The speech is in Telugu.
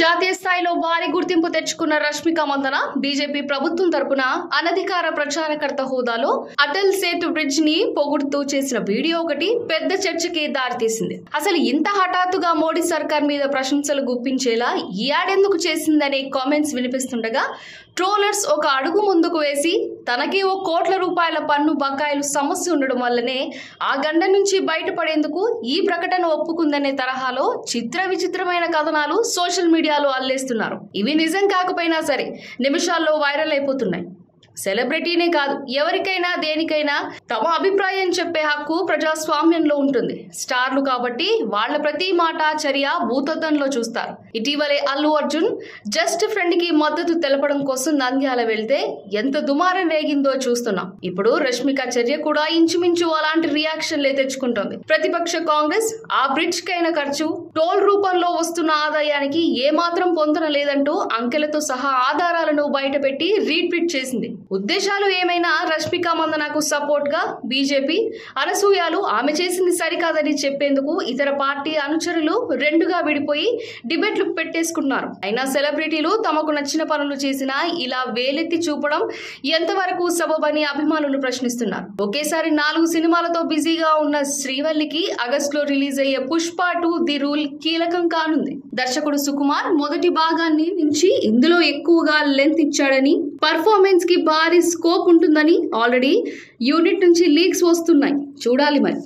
జాతీయ స్థాయిలో భారీ గుర్తింపు తెచ్చుకున్న రష్మిక మందన బీజేపీ ప్రభుత్వం తరపున అనధికార ప్రచారకర్త హోదాలో అటల్ సేతు బ్రిడ్జ్ ని పొగుడుతూ చేసిన వీడియో ఒకటి పెద్ద చర్చకి దారితీసింది. అసలు ఇంత హఠాత్తుగా మోడీ సర్కార్ మీద ప్రశంసలు గుప్పించేలా ఈ యాడెందుకు చేసిందనే కామెంట్స్ వినిపిస్తుండగా ట్రోలర్స్ ఒక అడుగు ముందుకు వేసి తనకి ఓ కోట్ల రూపాయల పన్ను బకాయిలు సమస్య ఉండడం వల్లనే ఆ గండ నుంచి బయటపడేందుకు ఈ ప్రకటన ఒప్పుకుందనే తరహాలో విచిత్రమైన కథనాలు సోషల్ మీడియాలో అల్లేస్తున్నారు. ఇవి నిజం కాకపోయినా సరే నిమిషాల్లో వైరల్ అయిపోతున్నాయి. సెలబ్రిటీనే కాదు, ఎవరికైనా దేనికైనా తమ అభిప్రాయం చెప్పే హక్కు ప్రజాస్వామ్యంలో ఉంటుంది. స్టార్లు కాబట్టి వాళ్ళ ప్రతి మాట చర్య భూతద్దంలో చూస్తారు. ఇటీవలే అల్లు అర్జున్ జస్ట్ ఫ్రెండ్ కి మద్దతు తెలపడం కోసం నంద్యాల వెళ్తే ఎంత దుమారం రేగిందో చూస్తున్నాం. ఇప్పుడు రష్మిక చర్య కూడా ఇంచుమించు అలాంటి రియాక్షన్లే తెచ్చుకుంటోంది. ప్రతిపక్ష కాంగ్రెస్ ఆ బ్రిడ్జ్ కైన ఖర్చు టోల్ రూపంలో వస్తున్న ఆదాయానికి ఏమాత్రం పొందన లేదంటూ అంకెలతో సహా ఆధారాలను బయటపెట్టి రీట్వీట్ చేసింది. ఉద్దేశాలు ఏమైనా రష్మిక మందనకు సపోర్ట్ గా బీజేపీ అనసూయాలు ఆమె చేసింది సరికాదని చెప్పేందుకు ఇతర పార్టీ అనుచరులు రెండుగా విడిపోయి డిబేట్లు పెట్టేసుకున్నారు. అయినా సెలబ్రిటీలు తమకు నచ్చిన పనులు చేసినా ఇలా వేలెత్తి చూపడం ఎంతవరకు సబబని అభిమానులు ప్రశ్నిస్తున్నారు. ఒకేసారి 4 సినిమాలతో బిజీగా ఉన్న శ్రీవల్లికి ఆగస్టులో రిలీజ్ అయ్యే పుష్ప 2 ది రూల్ కీలకం కానుంది. దర్శకుడు సుకుమార్ మొదటి భాగాన్ని నుంచి ఇందులో ఎక్కువగా లెంత్ ఇచ్చాడని, పర్ఫార్మెన్స్ కి భారీ స్కోప్ ఉంటుందని ఆల్రెడీ యూనిట్ నుంచి లీక్స్ వస్తున్నాయి. చూడాలి మరి.